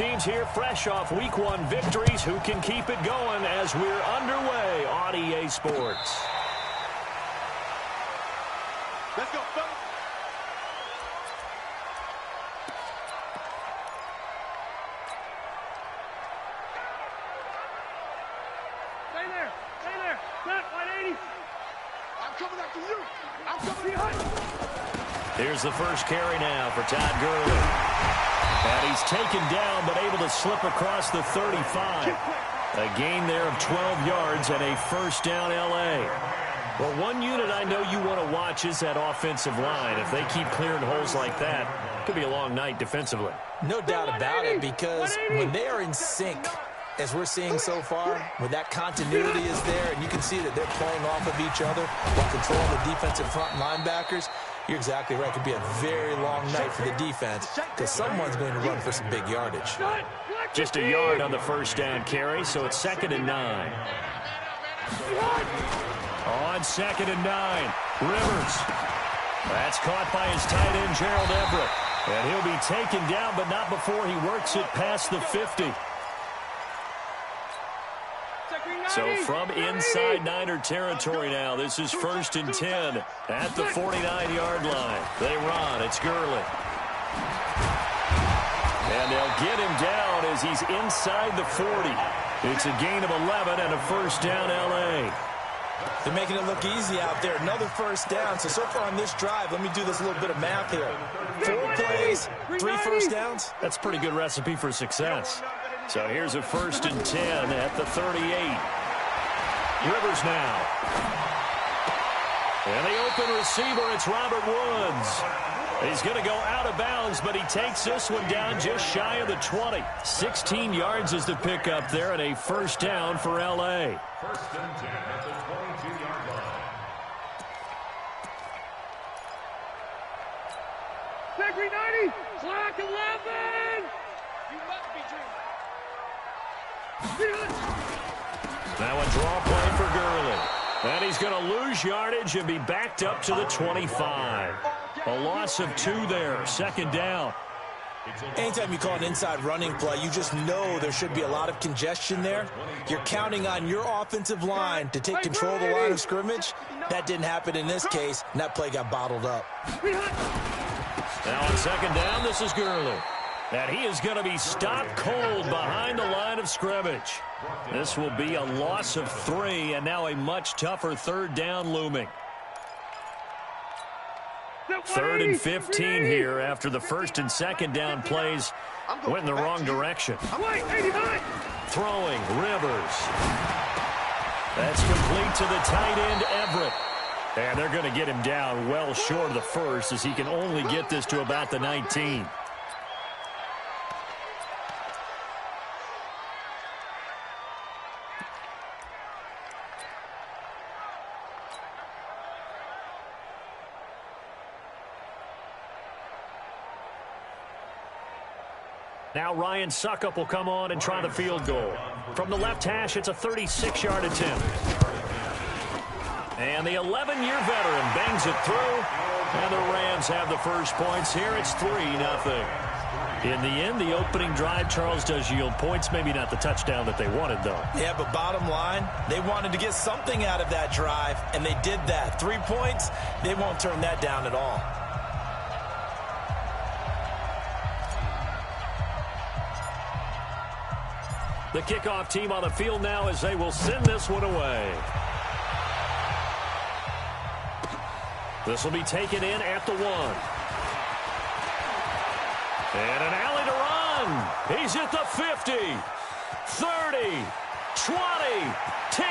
teams here fresh off Week 1 victories. Who can keep it going as we're underway on EA Sports? Let's go, fellas. Stay there. Stay there. Set 180. I'm coming after you. I'm coming behind. Here's the first carry now for Todd Gurley. And he's taken down but able to slip across the 35. A gain there of 12 yards and a first down L.A. Well, one unit I know you want to watch is that offensive line. If they keep clearing holes like that, it could be a long night defensively. No doubt about it, because when they are in sync, as we're seeing so far, when that continuity is there, and you can see that they're playing off of each other while controlling the defensive front linebackers, you're exactly right. It could be a very long night for the defense because someone's going to run for some big yardage. Just a yard on the first down carry, so it's 2nd and 9. On 2nd and 9, Rivers. That's caught by his tight end, Gerald Everett. And he'll be taken down, but not before he works it past the 50. So from inside Niner territory now, this is 1st and 10 at the 49-yard line. They run. It's Gurley. And they'll get him down as he's inside the 40. It's a gain of 11 and a first down L.A. They're making it look easy out there. Another first down. So far on this drive, let me do this little bit of math here. 4 plays, 3 first downs. That's a pretty good recipe for success. So here's a 1st and 10 at the 38. Rivers now. And the open receiver, it's Robert Woods. He's going to go out of bounds, but he takes this one down just shy of the 20. 16 yards is the pickup there, and a first down for L.A. 1st and 10 at the 22-yard line. Secondary 90. Clock 11. You must be dreaming. Now a draw play for Gurley. And he's going to lose yardage and be backed up to the 25. A loss of 2 there. 2nd down. Anytime you call an inside running play, you just know there should be a lot of congestion there. You're counting on your offensive line to take control of the line of scrimmage. That didn't happen in this case, and that play got bottled up. Now on 2nd down, this is Gurley. And he is going to be stopped cold behind the line of scrimmage. This will be a loss of 3, and now a much tougher 3rd down looming. 3rd and 15 here after the 1st and 2nd down plays went in the wrong direction. Throwing, Rivers. That's complete to the tight end, Everett. And they're going to get him down well short of the 1st as he can only get this to about the 19. Now Ryan Suckup will come on and try the field goal. From the left hash, it's a 36-yard attempt. And the 11-year veteran bangs it through. And the Rams have the first points here. It's 3-0. In the end, the opening drive, Charles, does yield points. Maybe not the touchdown that they wanted, though. Yeah, but bottom line, they wanted to get something out of that drive, and they did that. 3 points, they won't turn that down at all. The kickoff team on the field now as they will send this one away. This will be taken in at the 1. And an alley to run. He's at the 50, 30, 20, 10.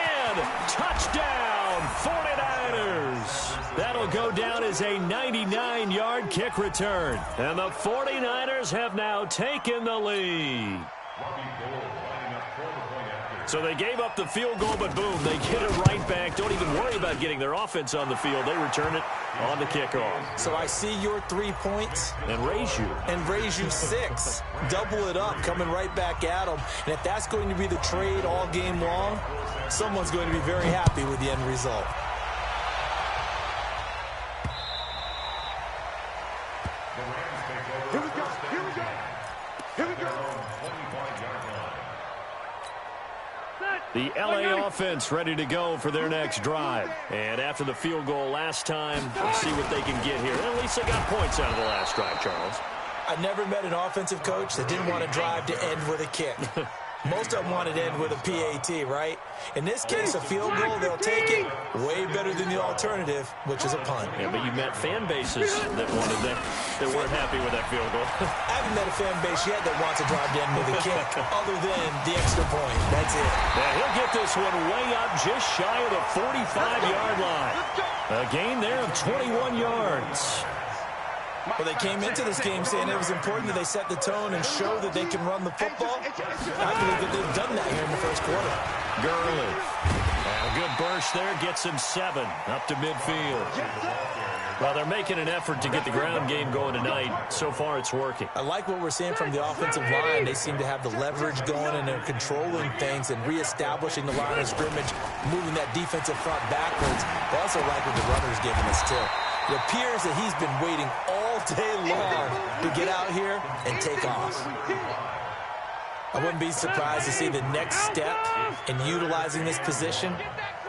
Touchdown, 49ers. That'll go down as a 99-yard kick return. And the 49ers have now taken the lead. So they gave up the field goal, but boom, they get it right back. Don't even worry about getting their offense on the field. They return it on the kickoff. So I see your 3 points. And raise you. And raise you 6. Double it up, coming right back at them. And if that's going to be the trade all game long, someone's going to be very happy with the end result. Here we go. Here we go. Here we go. The LA offense ready to go for their next drive. And after the field goal last time, we'll see what they can get here. At least they got points out of the last drive, Charles. I never met an offensive coach that didn't want to drive to end with a kick. Most of them wanted to end with a PAT, right? In this case, a field goal, they'll take it way better than the alternative, which is a punt. Yeah, but you met fan bases that wanted that weren't happy with that field goal. I haven't met a fan base yet that wants to drive to end with a kick other than the extra point. That's it. Now he'll get this one way up just shy of the 45-yard line. A gain there of 21 yards. Well, they came into this game saying it was important that they set the tone and show that they can run the football. I believe that they've done that here in the first quarter. Gurley. And a good burst there gets him 7 up to midfield. Well, they're making an effort to get the ground game going tonight. So far, it's working. I like what we're seeing from the offensive line. They seem to have the leverage going, and they're controlling things and reestablishing the line of scrimmage, moving that defensive front backwards. I also like what the runner's giving us, too. It appears that he's been waiting all day long to get out here and take off. I wouldn't be surprised to see the next step in utilizing this position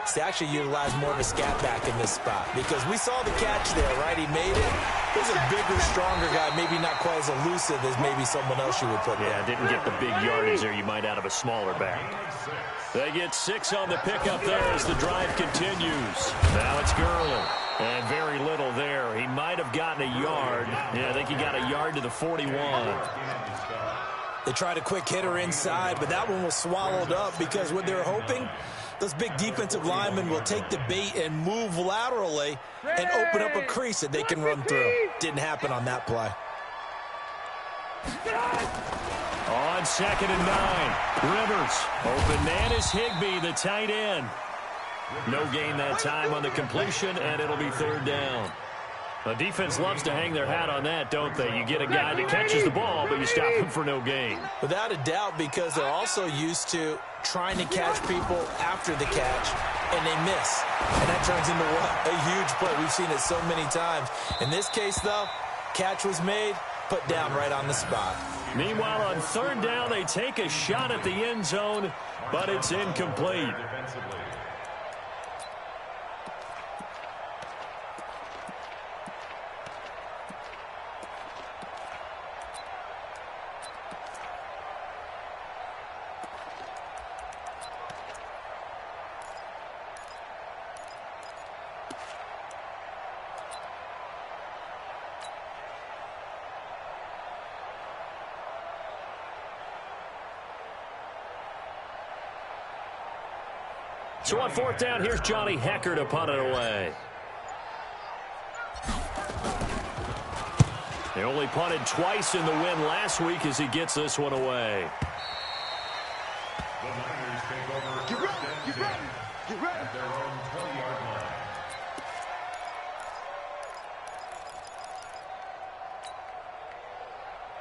is to actually utilize more of a scat back in this spot, because we saw the catch there, right? He made it. He's a bigger, stronger guy, maybe not quite as elusive as maybe someone else you would put there. Yeah, didn't get the big yardage there you might out of a smaller back. They get 6 on the pickup there as the drive continues. Now it's Gurley. And very little there. He might have gotten a yard. Yeah, I think he got a yard to the 41. They tried a quick hitter inside, but that one was swallowed up because what they're hoping, those big defensive linemen will take the bait and move laterally and open up a crease that they can run through. Didn't happen on that play. On 2nd and 9, Rivers. Open man is Higbee, the tight end. No gain that time on the completion, and it'll be 3rd down. The defense loves to hang their hat on that, don't they? You get a guy that catches the ball, but you stop him for no gain. Without a doubt, because they're also used to trying to catch people after the catch, and they miss. And that turns into what? A huge play. We've seen it so many times. In this case, though, catch was made, put down right on the spot. Meanwhile, on 3rd down, they take a shot at the end zone, but it's incomplete. So on 4th down, here's Johnny Hecker to punt it away. They only punted twice in the win last week as he gets this one away. The Niners take over. Get ready, get ready, get ready. At their own 20-yard line.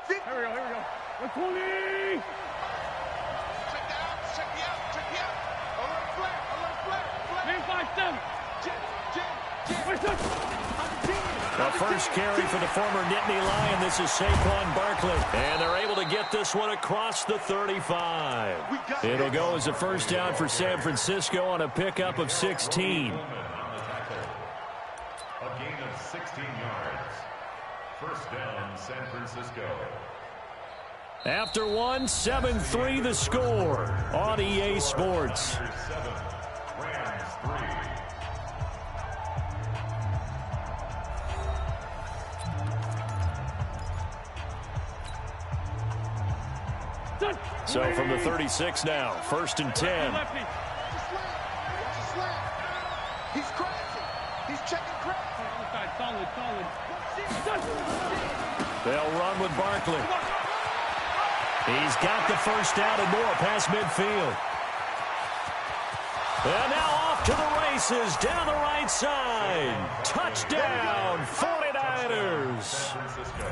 Here we go. 120! Check me out. A little flat. Man 5-7. The first carry for the former Nittany Lion. This is Saquon Barkley. And they're able to get this one across the 35. It'll go as a 1st down for San Francisco on a pickup of 16. A gain of 16 yards. 1st down, San Francisco. After 1, 7-3 the score on EA Sports. 7, Rams 3. So from the 36 now, 1st and 10. Lefty. He's crashing. He's checking crash. Outside, solid. They'll run with Barkley. He's got the 1st down and more past midfield. And now off to the races down the right side. Touchdown, 49ers.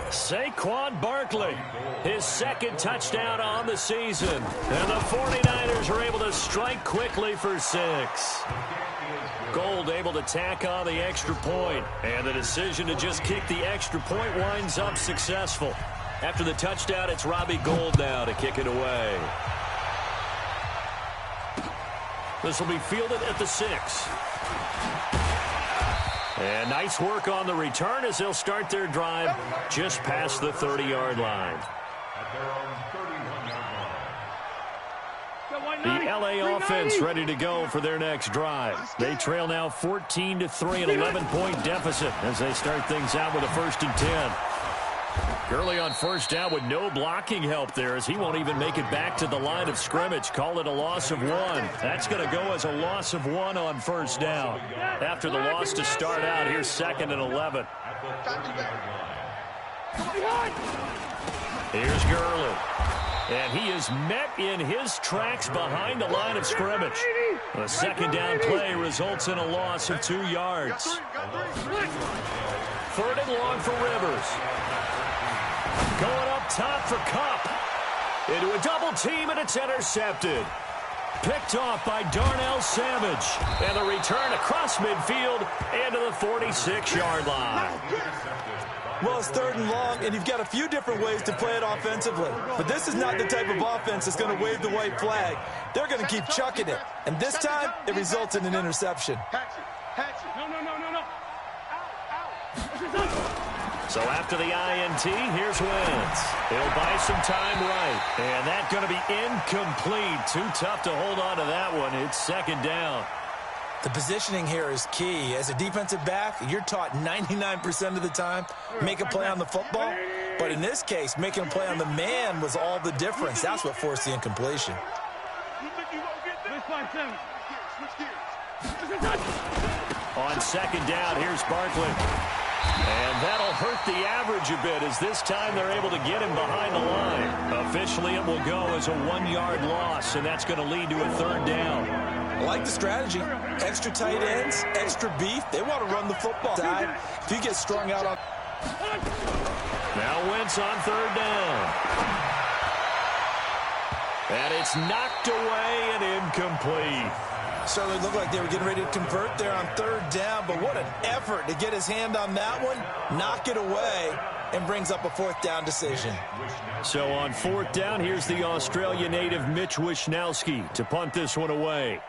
Saquon Barkley, his 2nd touchdown on the season. And the 49ers are able to strike quickly for 6. Gold able to tack on the extra point. And the decision to just kick the extra point winds up successful. After the touchdown, it's Robbie Gould now to kick it away. This will be fielded at the 6. And nice work on the return as they'll start their drive just past the 30-yard line. At their own 31-yard line. The LA offense ready to go for their next drive. They trail now 14-3, an 11-point deficit as they start things out with a 1st and 10. Gurley on first down with no blocking help there as he won't even make it back to the line of scrimmage. Call it a loss of 1. That's going to go as a loss of 1 on first down. After the loss to start out, here's 2nd and 11. Here's Gurley. And he is met in his tracks behind the line of scrimmage. A 2nd down play results in a loss of 2 yards. 3rd and long for Rivers. Going up top for Kupp. Into a double team, and it's intercepted. Picked off by Darnell Savage. And the return across midfield and to the 46-yard line. Well, it's 3rd and long, and you've got a few different ways to play it offensively. But this is not the type of offense that's going to wave the white flag. They're going to keep chucking it. And this time, it results in an interception. No. So after the INT, here's Wentz. He'll buy some time right. And that's going to be incomplete. Too tough to hold on to that one. It's 2nd down. The positioning here is key. As a defensive back, you're taught 99% of the time, make a play on the football. But in this case, making a play on the man was all the difference. That's what forced the incompletion. On 2nd down, here's Barkley. And that'll hurt the average a bit as this time they're able to get him behind the line. Officially, it will go as a 1-yard loss, and that's going to lead to a 3rd down. I like the strategy. Extra tight ends, extra beef. They want to run the football side. If you get strung out on... Now Wentz on 3rd down. And it's knocked away and incomplete. Certainly looked like they were getting ready to convert there on 3rd down, but what an effort to get his hand on that one, knock it away, and brings up a 4th down decision. So on 4th down, here's the Australia native Mitch Wishnowsky to punt this one away.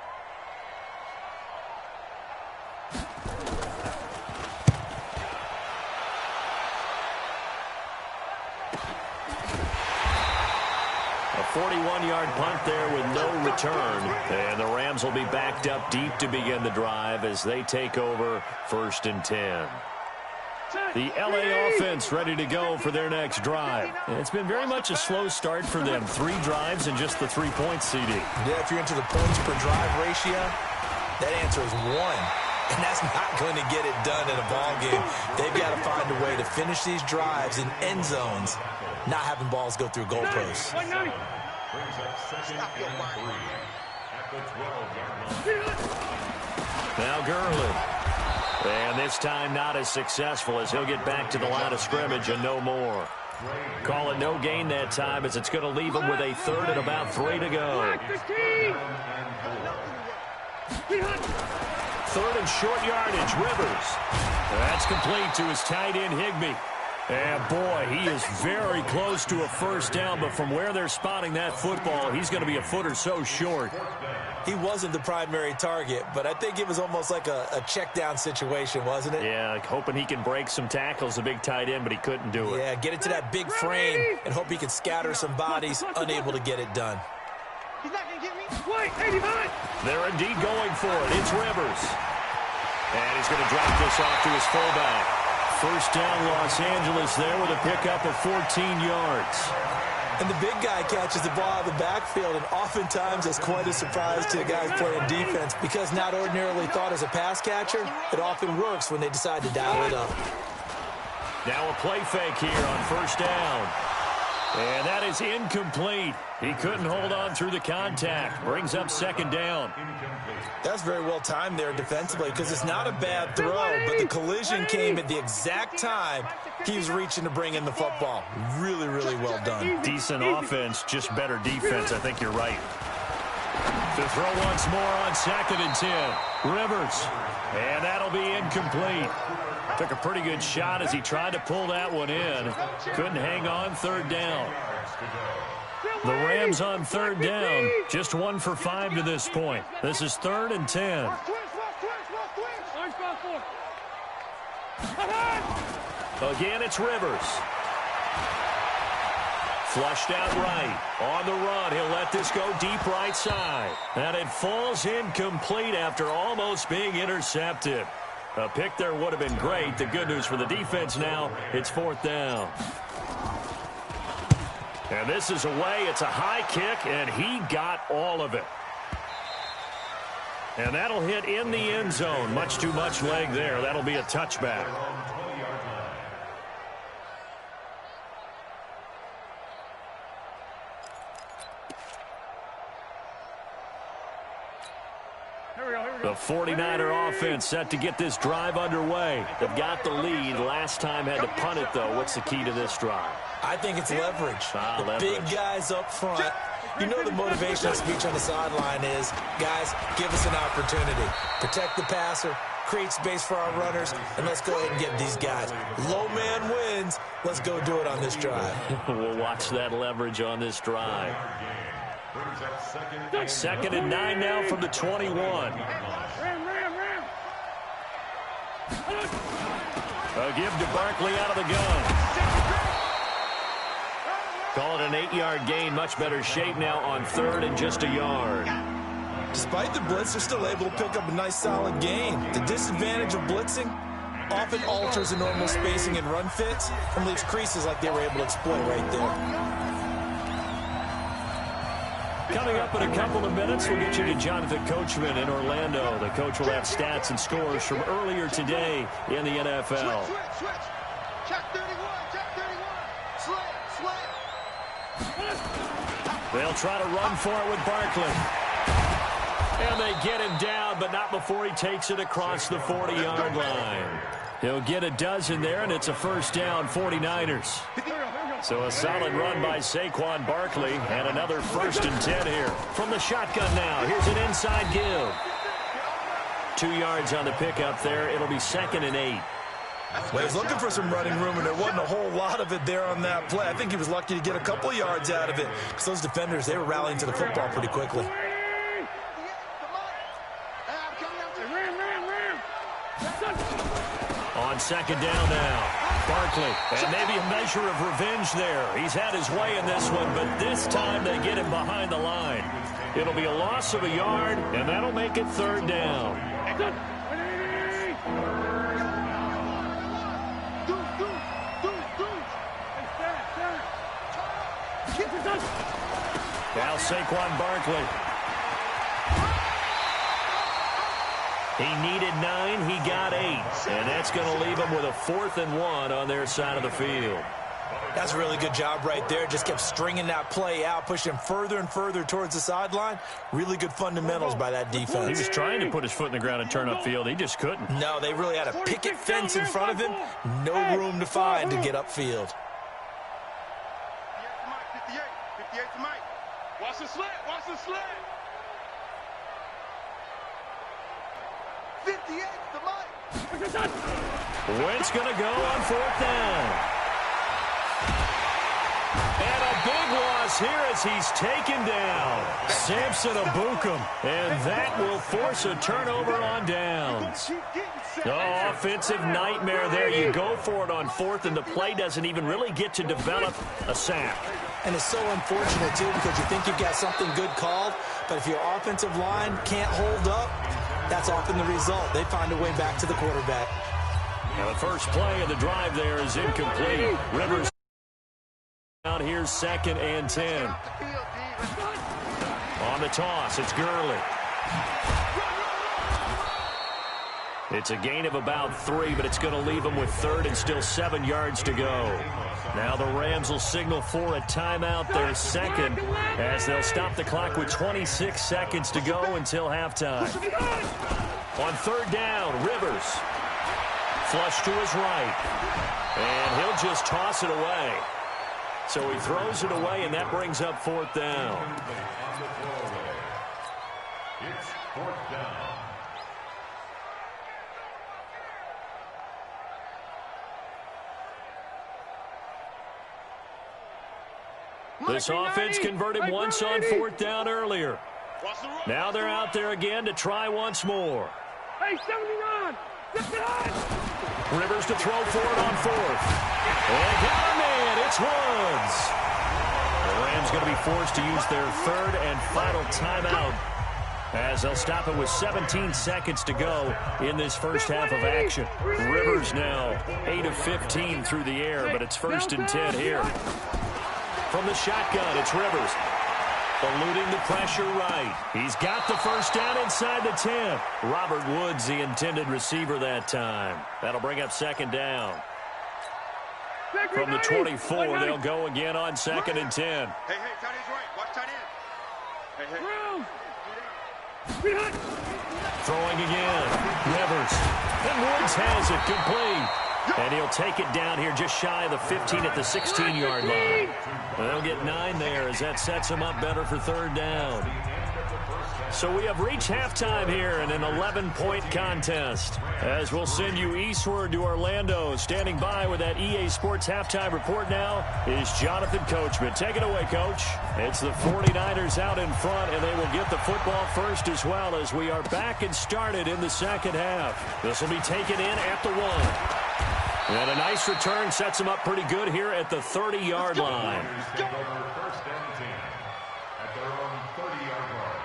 A 41-yard punt there with no return. And the Rams will be backed up deep to begin the drive as they take over 1st and 10. The LA offense ready to go for their next drive. It's been very much a slow start for them. 3 drives and just the 3-point CD. Yeah, if you're into the points per drive ratio, that answer is 1. And that's not going to get it done in a ball game. They've got to find a way to finish these drives in end zones, not having balls go through goalposts. Brings up 2nd and 3 at the 12-yard line. Now Gurley. And this time not as successful as he'll get back to the line of scrimmage and no more. Call it no gain that time as it's going to leave him with a 3rd and about 3 to go. 3rd and short yardage, Rivers. That's complete to his tight end, Higbee. And boy, he is very close to a 1st down, but from where they're spotting that football, he's going to be a foot or so short. He wasn't the primary target, but I think it was almost like a check down situation, wasn't it? Yeah, like hoping he can break some tackles, a big tight end, but he couldn't do it. Yeah, get it to that big frame and hope he can scatter some bodies, unable to get it done. He's not going to get me. Wait, 85. They're indeed going for it. It's Rivers. And he's going to drop this off to his fullback. 1st down, Los Angeles there with a pickup of 14 yards. And the big guy catches the ball out of the backfield, and oftentimes that's quite a surprise to the guys playing defense because not ordinarily thought as a pass catcher, it often works when they decide to dial it up. Now a play fake here on 1st down. And that is incomplete. He couldn't hold on through the contact. Brings up 2nd down. That's very well timed there defensively because it's not a bad throw, but the collision came at the exact time he was reaching to bring in the football. Really, really well done. Decent offense, just better defense. I think you're right. To throw once more on 2nd and 10. Rivers. And that'll be incomplete. Took a pretty good shot as he tried to pull that one in. Couldn't hang on 3rd down. The Rams on third down. Just 1 for 5 to this point. This is 3rd and 10. Again, it's Rivers. Flushed out right. On the run, he'll let this go deep right side. And it falls incomplete after almost being intercepted. A pick there would have been great. The good news for the defense now, it's 4th down. And this is away. It's a high kick, and he got all of it. And that'll hit in the end zone. Much too much leg there. That'll be a touchback. The 49er offense set to get this drive underway. They've got the lead. Last time had to punt it, though. What's the key to this drive? I think it's leverage. Leverage. Big guys up front. You know the motivational speech on the sideline is, guys, give us an opportunity. Protect the passer, create space for our runners, and let's go ahead and get these guys. Low man wins. Let's go do it on this drive. We'll watch that leverage on this drive. 2nd and 9 now from the 21. A give to Barkley out of the gun. Call it an 8-yard gain. Much better shape now on 3rd and just a yard. Despite the blitz, they're still able to pick up a nice solid gain. The disadvantage of blitzing often alters the normal spacing and run fits and leaves creases like they were able to exploit right there. Coming up in a couple of minutes, we'll get you to Jonathan Coachman in Orlando. The coach will have stats and scores from earlier today in the NFL. Switch. Check 31. Slant. They'll try to run for it with Barkley. And they get him down, but not before he takes it across the 40-yard line. He'll get a dozen there, and it's a 1st down, 49ers. So a solid run by Saquon Barkley, and another 1st and 10 here. From the shotgun now, here's an inside give. 2 yards on the pickup there. It'll be 2nd and 8. Well, he was looking for some running room, and there wasn't a whole lot of it there on that play. I think he was lucky to get a couple yards out of it, because those defenders, they were rallying to the football pretty quickly. On 2nd down now. Barkley, and maybe a measure of revenge there. He's had his way in this one, but this time they get him behind the line. It'll be a loss of a yard, and that'll make it 3rd down. Now Saquon Barkley. He needed 9, he got 8. And that's going to leave him with a 4th and 1 on their side of the field. That's a really good job right there. Just kept stringing that play out, pushing him further and further towards the sideline. Really good fundamentals by that defense. He was trying to put his foot in the ground and turn upfield. He just couldn't. No, they really had a picket fence in front of him. No room to find to get upfield. 58 to Mike. Watch the slant. 58 to Mike. Wentz going to go on 4th down. And a big loss here as he's taken down. Samson Abukum. And that will force a turnover on downs. Oh, offensive nightmare there. You go for it on 4th, and the play doesn't even really get to develop a sack. And it's so unfortunate, too, because you think you've got something good called, but if your offensive line can't hold up, that's often the result. They find a way back to the quarterback. Now the first play of the drive there is incomplete. Rivers out here, 2nd and 10. On the toss, it's Gurley. It's a gain of about 3, but it's going to leave them with 3rd and still 7 yards to go. Now the Rams will signal for a timeout, their 2nd, as they'll stop the clock with 26 seconds to go until halftime. On 3rd down, Rivers. Flush to his right. And he'll just toss it away. So he throws it away, and that brings up 4th down. It's 4th down. This offense converted once on 4th down earlier. Now they're out there again to try once more. Hey, 79! 79! Rivers to throw for it on 4th. And got him in. It's Woods. The Rams going to be forced to use their 3rd and final timeout as they'll stop it with 17 seconds to go in this first half of action. Rivers now 8 of 15 through the air, but it's 1st and 10 here. From the shotgun, it's Rivers. Eluding the pressure right. He's got the first down inside the 10. Robert Woods, the intended receiver that time. That'll bring up 2nd down. From the 24, they'll go again on 2nd and 10. Hey, tight end's right. Watch tight end. Hey. Throwing again. Rivers. And Woods has it complete. And he'll take it down here just shy of the 15 at the 16-yard line. They'll get 9 there as that sets him up better for 3rd down. So we have reached halftime here in an 11-point contest. As we'll send you eastward to Orlando. Standing by with that EA Sports halftime report now is Jonathan Coachman. Take it away, Coach. It's the 49ers out in front, and they will get the football first as well as we are back and started in the 2nd half. This will be taken in at the 1. And a nice return sets them up pretty good here at the 30-yard line. First and 10 at their own 30-yard line.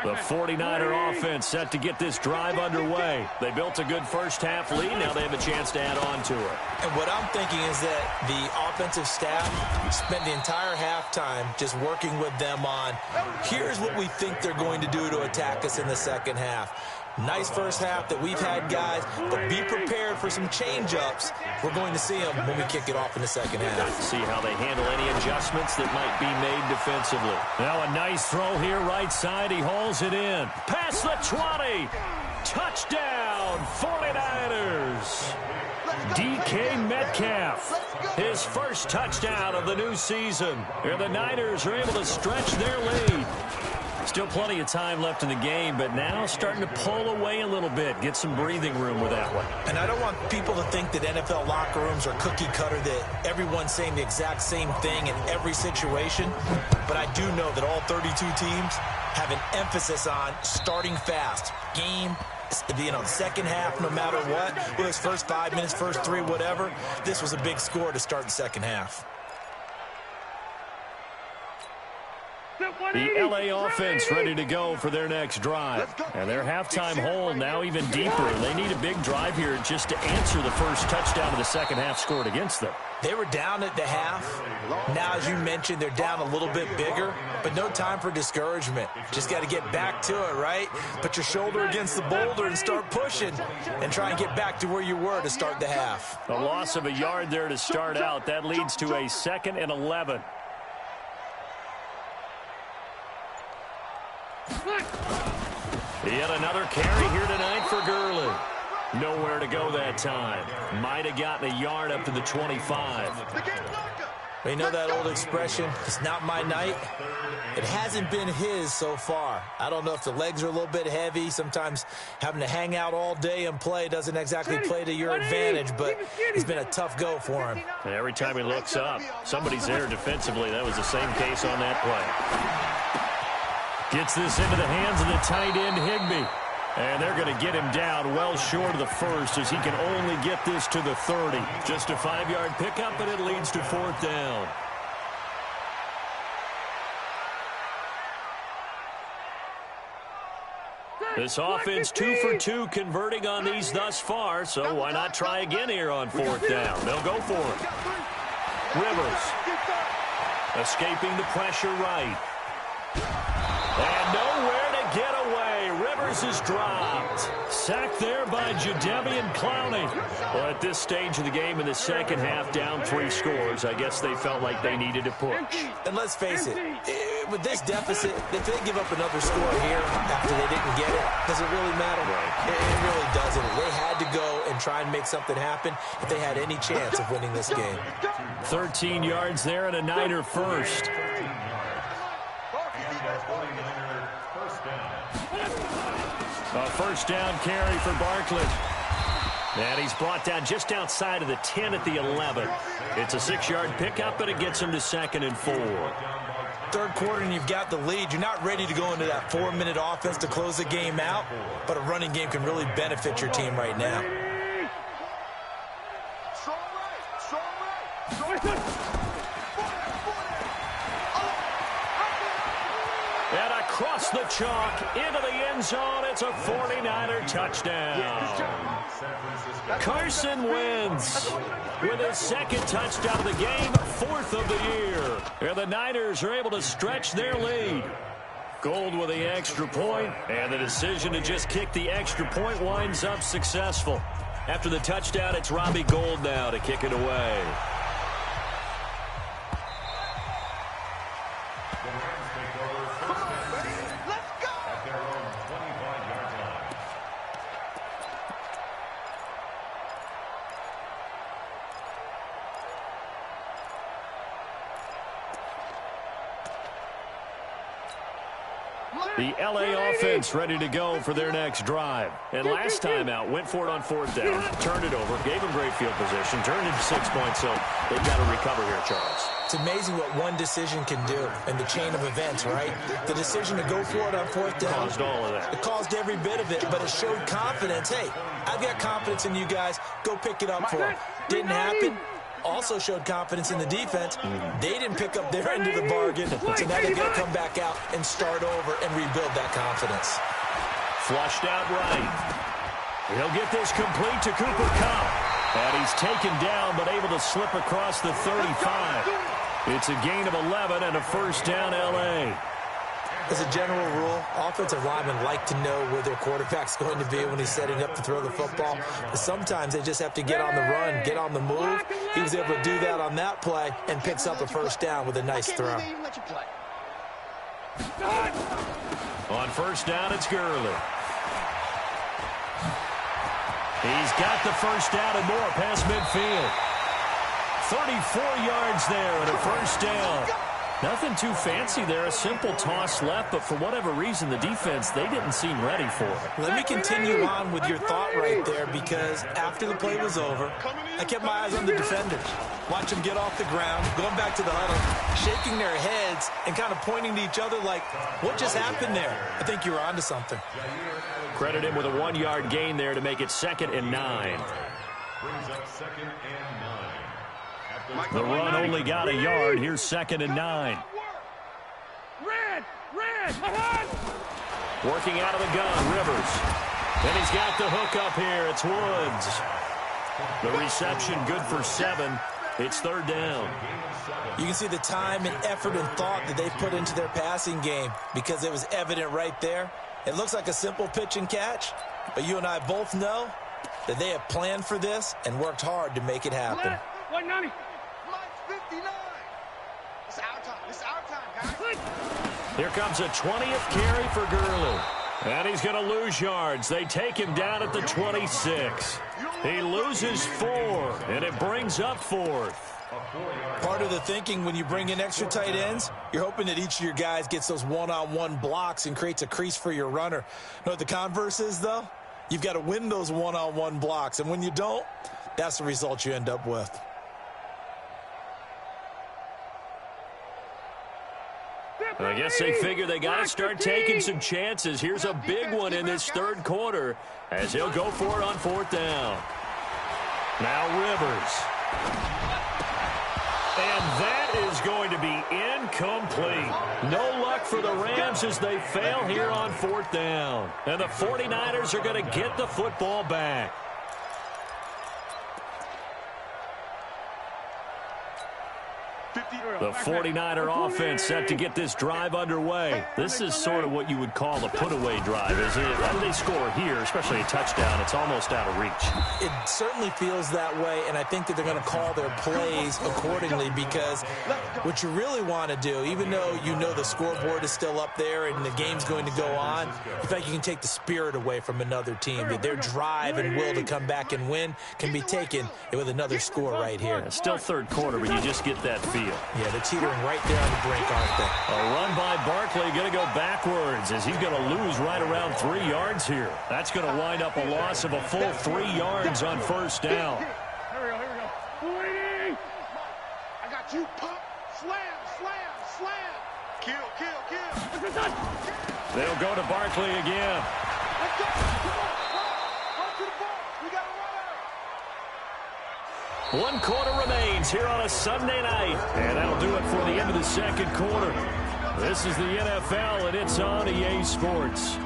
The 49er offense set to get this drive underway. They built a good first half lead. Now they have a chance to add on to it. And what I'm thinking is that the offensive staff spent the entire halftime just working with them on, here's what we think they're going to do to attack us in the 2nd half. Nice first half that we've had, guys, but be prepared for some change-ups. We're going to see them when we kick it off in the 2nd half. See how they handle any adjustments that might be made defensively. Now a nice throw here right side. He hauls it in. Past the 20. Touchdown, 49ers. DK Metcalf, his first touchdown of the new season. And the Niners are able to stretch their lead. Still plenty of time left in the game, but now starting to pull away a little bit. Get some breathing room with that one. And I don't want people to think that NFL locker rooms are cookie cutter, that everyone's saying the exact same thing in every situation. But I do know that all 32 teams have an emphasis on starting fast. Game, second half, no matter what. Whether it's first 5 minutes, first 3, whatever. This was a big score to start the 2nd half. The LA offense ready to go for their next drive. And their halftime hole now even deeper. They need a big drive here just to answer the first touchdown of the 2nd half scored against them. They were down at the half. Now, as you mentioned, they're down a little bit bigger, but no time for discouragement. Just got to get back to it, right? Put your shoulder against the boulder and start pushing and try and get back to where you were to start the half. A loss of a yard there to start out. That leads to a 2nd and 11. Yet another carry here tonight for Gurley. Nowhere to go that time. Might have gotten a yard up to the 25. You know that old expression, it's not my night? It hasn't been his so far. I don't know if the legs are a little bit heavy. Sometimes having to hang out all day and play doesn't exactly play to your advantage, but it's been a tough go for him. And every time he looks up, somebody's there defensively. That was the same case on that play. Gets this into the hands of the tight end, Higbee. And they're going to get him down well short of the first as he can only get this to the 30. Just a 5-yard pickup, and it leads to 4th down. This offense 2 for 2 converting on these thus far, so why not try again here on 4th down? They'll go for it. Rivers escaping the pressure right. And nowhere to get away. Rivers is dropped. Sacked there by Jadeveon Clowney. Well, at this stage of the game in the 2nd half, down 3 scores, I guess they felt like they needed to push. And let's face it, with this deficit, if they give up another score here after they didn't get it, does it really matter? Right. It really doesn't. They had to go and try and make something happen if they had any chance of winning this game. 13 yards there and a Niner first. First down. first down carry for Barkley. And he's brought down just outside of the 10 at the 11. It's a 6-yard pickup, and it gets him to 2nd and 4. Third quarter, and you've got the lead. You're not ready to go into that 4-minute offense to close the game out, but a running game can really benefit your team right now. And across the chalk, into the end zone, it's a 49er touchdown. Carson Wentz with his 2nd touchdown of the game, 4th of the year. And the Niners are able to stretch their lead. Gold with the extra point, and the decision to just kick the extra point winds up successful. After the touchdown, it's Robbie Gould now to kick it away. The L.A. offense ready to go for their next drive. And last time out, went for it on 4th down, turned it over, gave them great field position, turned into 6 points, so they've got to recover here, Charles. It's amazing what one decision can do in the chain of events, right? The decision to go for it on 4th down. Caused all of that. It caused every bit of it, but it showed confidence. Hey, I've got confidence in you guys. Go pick it up for them. Didn't happen. Also showed confidence in the defense. They didn't pick up their end of the bargain, so now they've got to come back out and start over and rebuild that confidence. Flushed out right. He'll get this complete to Cooper Kupp. And he's taken down, but able to slip across the 35. It's a gain of 11 and a first down, L.A. As a general rule, offensive linemen like to know where their quarterback's going to be when he's setting up to throw the football. But sometimes they just have to get on the run, get on the move. He was able to do that on that play and picks up a first down with a nice throw. On first down, it's Gurley. He's got the first down and more past midfield. 34 yards there and a first down. Nothing too fancy there, a simple toss left, but for whatever reason, the defense, they didn't seem ready for it. Let me continue on with your thought right there, because after the play was over, I kept my eyes on the defenders. Watch them get off the ground, going back to the huddle, shaking their heads, and kind of pointing to each other like, what just happened there? I think you were onto something. Credit him with a 1-yard gain there to make it 2nd and 9. Brings up 2nd and 9. The run only got a yard. Here's 2nd and 9. Red! Working out of the gun, Rivers. And he's got the hook up here. It's Woods. The reception good for 7. It's 3rd down. You can see the time and effort and thought that they put into their passing game, because it was evident right there. It looks like a simple pitch and catch, but you and I both know that they have planned for this and worked hard to make it happen. 190. 59. It's our time. It's our time, guys. Here comes a 20th carry for Gurley. And he's going to lose yards. They take him down at the 26. He loses 4, and it brings up 4th. Part of the thinking when you bring in extra tight ends, you're hoping that each of your guys gets those one-on-one blocks and creates a crease for your runner. You know what the converse is, though? You've got to win those one-on-one blocks, and when you don't, that's the result you end up with. I guess they figure they got to start taking some chances. Here's a big one in this 3rd quarter as he'll go for it on 4th down. Now Rivers. And that is going to be incomplete. No luck for the Rams as they fail here on 4th down. And the 49ers are going to get the football back. The 49er offense set to get this drive underway. This is sort of what you would call a put-away drive, isn't it? How do they score here, especially a touchdown? It's almost out of reach. It certainly feels that way, and I think that they're going to call their plays accordingly, because what you really want to do, even though you know the scoreboard is still up there and the game's going to go on, in fact, you can take the spirit away from another team. Their drive and will to come back and win can be taken with another score right here. Still 3rd quarter, but you just get that feel. deal. Yeah, they're teetering right there on the brink, aren't they? A run by Barkley going to go backwards as he's going to lose right around 3 yards here. That's going to wind up a loss of a full 3 yards on first down. Here we go, here we go. 280! I got you. Pump. Slam, slam, slam. Kill, kill, kill. They'll go to Barkley again. Let's go. Come on. Run to the ball. We got to run. 1 quarter remains here on a Sunday night. And that'll do it for the end of the second quarter. This is the NFL, and it's on EA Sports.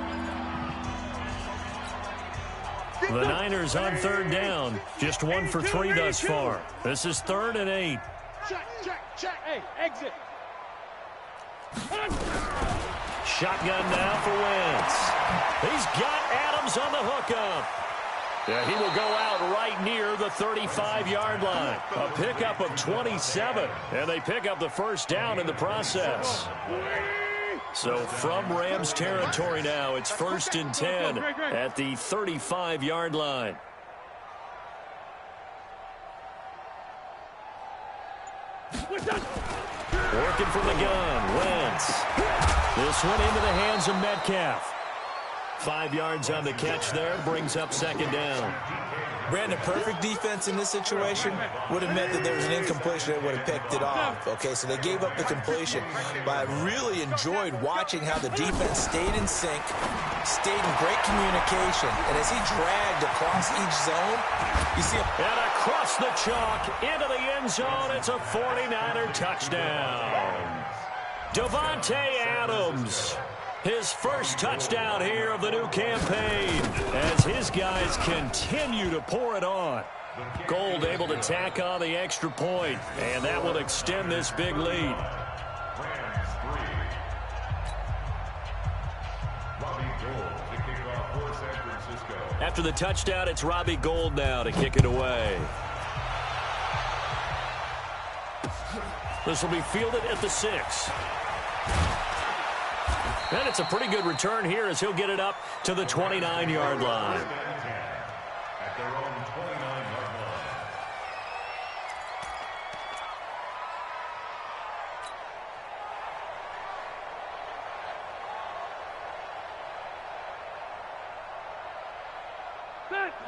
The Niners on third down. Just 1 for 3 thus far. This is 3rd and 8. Check, check, check. Hey, exit. Shotgun now for Wentz. He's got Adams on the hookup. Yeah, he will go out right near the 35-yard line. A pickup of 27, and they pick up the first down in the process. So from Rams territory now, it's 1st and 10 at the 35-yard line. Working from the gun, Wentz. This one into the hands of Metcalf. 5 yards on the catch there, brings up 2nd down. Brandon, perfect defense in this situation would have meant that there was an incompletion that would have picked it off. Okay, so they gave up the completion. But I really enjoyed watching how the defense stayed in sync, stayed in great communication. And as he dragged across each zone, you see him. And across the chalk, into the end zone, it's a 49er touchdown. Davante Adams. His first touchdown here of the new campaign as his guys continue to pour it on. Gold able to tack on the extra point, and that will extend this big lead. After the touchdown, it's Robbie Gould now to kick it away. This will be fielded at the 6. And it's a pretty good return here as he'll get it up to the 29-yard line. At their own 29-yard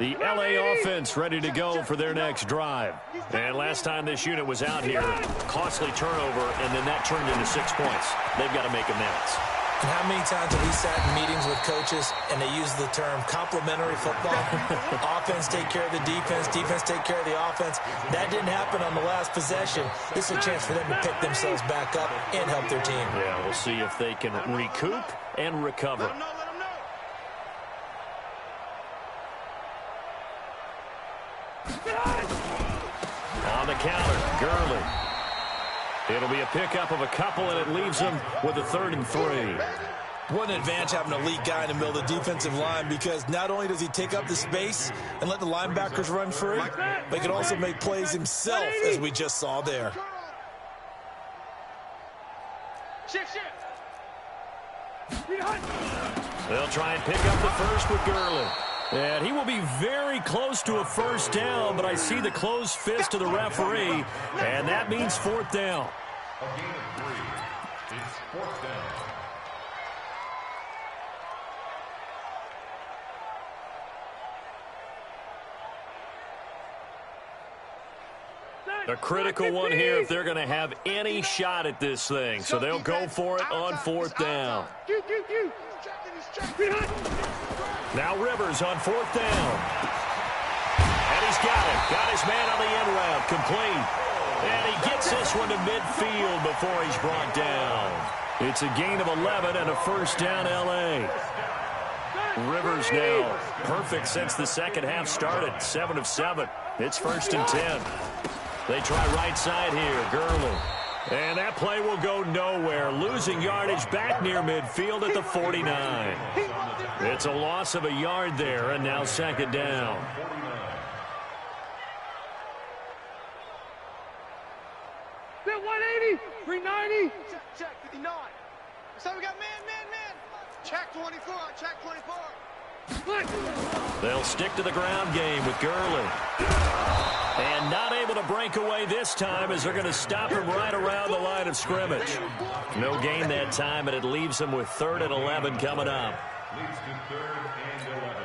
line. The LA offense ready to go for their next drive. And last time this unit was out here, costly turnover, and then that turned into 6 points. They've got to make amends. And how many times have we sat in meetings with coaches and they use the term complementary football? Offense take care of the defense, defense take care of the offense. That didn't happen on the last possession. This is a chance for them to pick themselves back up and help their team. Yeah, we'll see if they can recoup and recover. Let him know, let him know. On the counter, Gurley. It'll be a pickup of a couple, and it leaves them with a 3rd and 3. What an advantage having an elite guy in the middle of the defensive line, because not only does he take up the space and let the linebackers run free, but he can also make plays himself, as we just saw there. Shift, shift. They'll try and pick up the first with Gurley. And he will be very close to a first down, but I see the closed fist of the referee, and that means 4th down. A gain of 3. It's 4th down. A critical one here if they're going to have any shot at this thing. So they'll go for it on 4th down. Now Rivers on 4th down. And he's got it. Got his man on the end route. Complete. And he gets this one to midfield before he's brought down. It's a gain of 11 and a first down L.A. Rivers now perfect since the second half started. 7 of 7. It's 1st and 10. They try right side here. Gurley. And that play will go nowhere. Losing yardage back near midfield at the 49. It's a loss of a yard there, and now 2nd down. Bit 180, 390. Check, 59. So we got man. Check 24, check 24. They'll stick to the ground game with Gurley. And not able to break away this time as they're going to stop him right around the line of scrimmage. No gain that time, and it leaves him with 3rd and 11 coming up. Leads to 3rd and 11.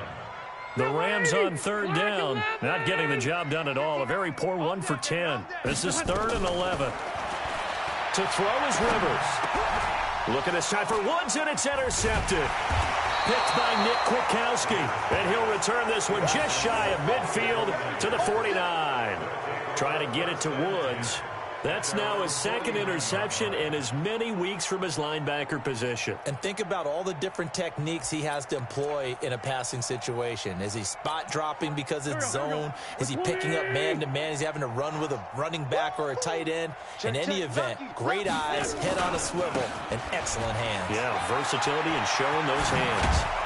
The Rams on 3rd down, not getting the job done at all. A very poor 1 for 10. This is 3rd and 11. To throw is Rivers. Look at this time for Woods, and it's intercepted. Picked by Nick Kwiatkowski, and he'll return this one just shy of midfield to the 49. Trying to get it to Woods. That's now his 2nd interception in as many weeks from his linebacker position. And think about all the different techniques he has to employ in a passing situation. Is he spot dropping because it's zone? Is he picking up man-to-man? Is he having to run with a running back or a tight end? In any event, great eyes, head on a swivel, and excellent hands. Yeah, versatility and showing those hands.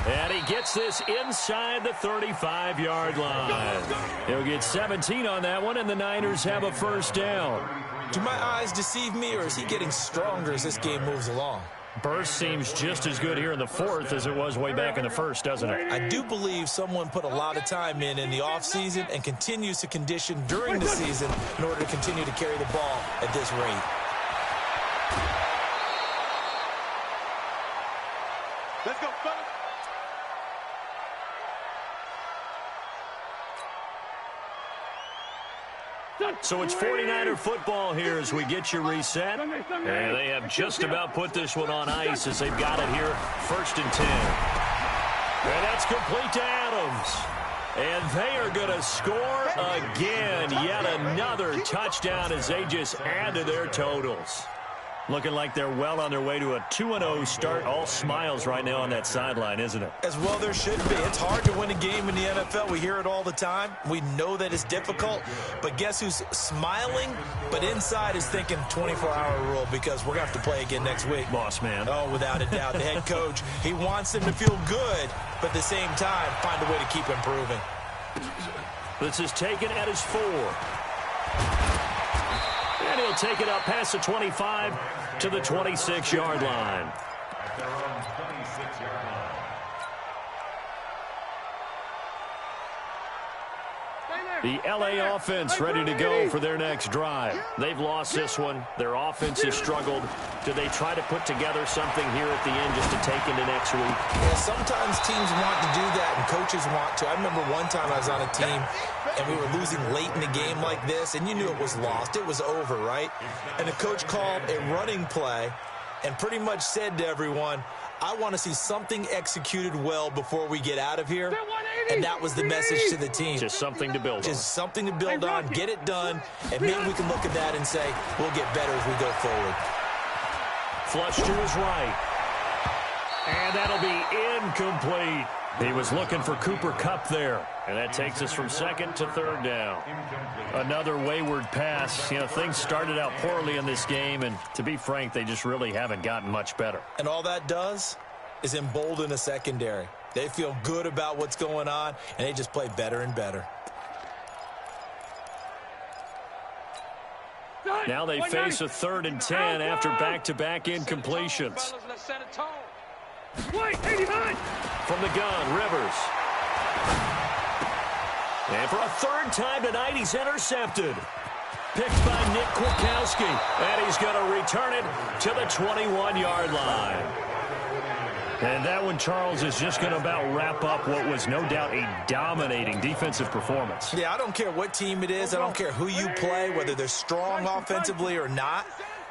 And he gets this inside the 35-yard line. He'll get 17 on that one, and the Niners have a 1st down. Do my eyes deceive me, or is he getting stronger as this game moves along? Burst seems just as good here in the 4th as it was way back in the 1st, doesn't it? I do believe someone put a lot of time in the offseason and continues to condition during the season in order to continue to carry the ball at this rate. Let's go, fellas. So it's 49er football here as we get you reset. And they have just about put this one on ice as they've got it here, 1st and 10. And that's complete to Adams. And they are going to score again. Yet another touchdown as they just add to their totals. Looking like they're well on their way to a 2-0 start. All smiles right now on that sideline, isn't it? As well there should be. It's hard to win a game in the NFL. We hear it all the time. We know that it's difficult. But guess who's smiling? But inside is thinking 24-hour rule because we're going to have to play again next week. Boss man. Oh, without a doubt. The head coach, he wants them to feel good, but at the same time, find a way to keep improving. This is taken at his 4. And he'll take it up past the 25 to the 26-yard line. At their own 26-yard line. The L.A. offense ready to go for their next drive. They've lost this one. Their offense has struggled. Do they try to put together something here at the end just to take into next week? Yeah, sometimes teams want to do that and coaches want to. I remember one time I was on a team and we were losing late in a game like this, and you knew it was lost. It was over, right? And the coach called a running play and pretty much said to everyone, I want to see something executed well before we get out of here. And that was the message to the team. Just something to build on. Just something to build on, get it done, and maybe we can look at that and say, we'll get better as we go forward. Flush to his right. And that'll be incomplete. He was looking for Cooper Kupp there. And that takes us from 2nd to 3rd down. Another wayward pass. You know, things started out poorly in this game, and to be frank, they just really haven't gotten much better. And all that does is embolden a secondary. They feel good about what's going on, and they just play better and better. Now they face a 3rd and 10 after back-to-back incompletions. From the gun, Rivers. And for a 3rd time tonight, he's intercepted. Picked by Nick Kwiatkowski. And he's going to return it to the 21-yard line. And that one, Charles, is just going to about wrap up what was no doubt a dominating defensive performance. Yeah, I don't care what team it is. I don't care who you play, whether they're strong offensively or not.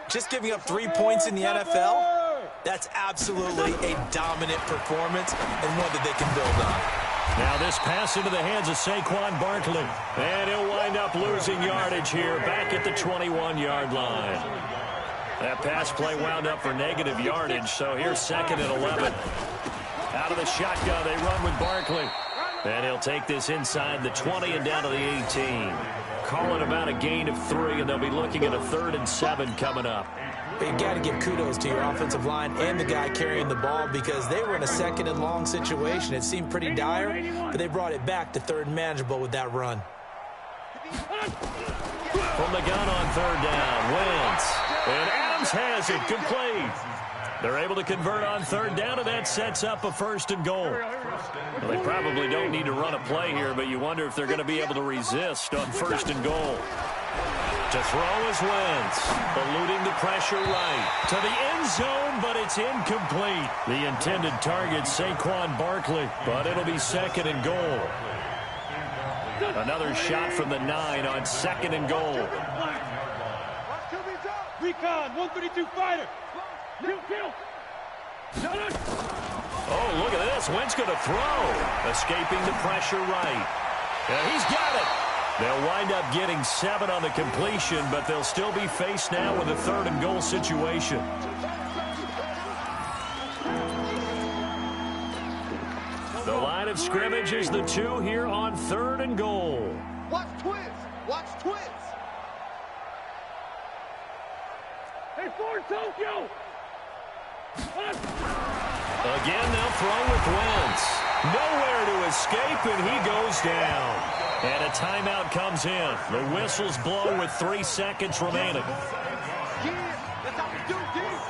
Just giving up 3 points in the NFL, that's absolutely a dominant performance and one that they can build on. Now this pass into the hands of Saquon Barkley. And he'll wind up losing yardage here back at the 21-yard line. That pass play wound up for negative yardage, so here's 2nd and 11. Out of the shotgun, they run with Barkley. And he'll take this inside the 20 and down to the 18. Calling about a gain of 3, and they'll be looking at a 3rd and 7 coming up. But you got to give kudos to your offensive line and the guy carrying the ball because they were in a 2nd and long situation. It seemed pretty dire, but they brought it back to 3rd and manageable with that run. From the gun on 3rd down, Wentz. And Adams has it complete. They're able to convert on third down, and that sets up a 1st and goal. Well, they probably don't need to run a play here, but you wonder if they're going to be able to resist on 1st and goal. To throw is Wentz, eluding the pressure right. To the end zone, but it's incomplete. The intended target, Saquon Barkley, but it'll be 2nd and goal. Another shot from the 9 on 2nd and goal. Recon, 132 fighter. Kill. Oh, look at this. Wentz going to throw. Escaping the pressure right. He's got it. They'll wind up getting 7 on the completion, but they'll still be faced now with a 3rd and goal situation. The line of scrimmage is the 2 here on 3rd and goal. Watch twins. Watch twins. Hey, Ford, Tokyo. Again, they'll throw with Wentz. Nowhere to escape, and he goes down. And a timeout comes in. The whistles blow with 3 seconds remaining. Yeah, that's how we do this.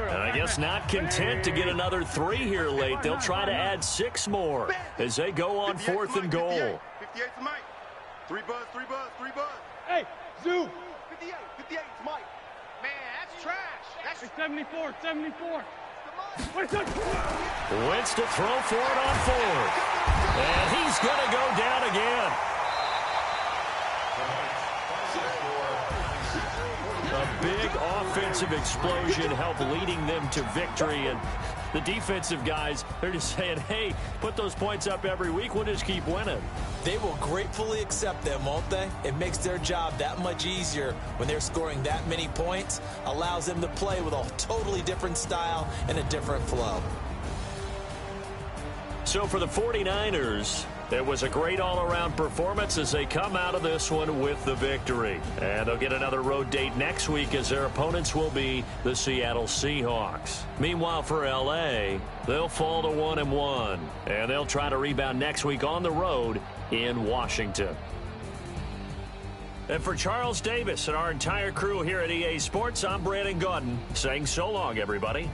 And I guess not content to get another 3 here late. They'll try to add 6 more as they go on 4th and goal. 58 to Mike. 3 buzz. Hey, Zoo. 58 to Mike. Man, that's trash. That's 74. Wentz to throw for it on 4th. And he's going to go down again. A big offensive explosion helped leading them to victory. And the defensive guys, they're just saying, hey, put those points up every week. We'll just keep winning. They will gratefully accept them, won't they? It makes their job that much easier when they're scoring that many points. Allows them to play with a totally different style and a different flow. So for the 49ers, it was a great all-around performance as they come out of this one with the victory. And they'll get another road date next week as their opponents will be the Seattle Seahawks. Meanwhile, for L.A., they'll fall to 1-1. And they'll try to rebound next week on the road in Washington. And for Charles Davis and our entire crew here at EA Sports, I'm Brandon Gaudin saying so long, everybody.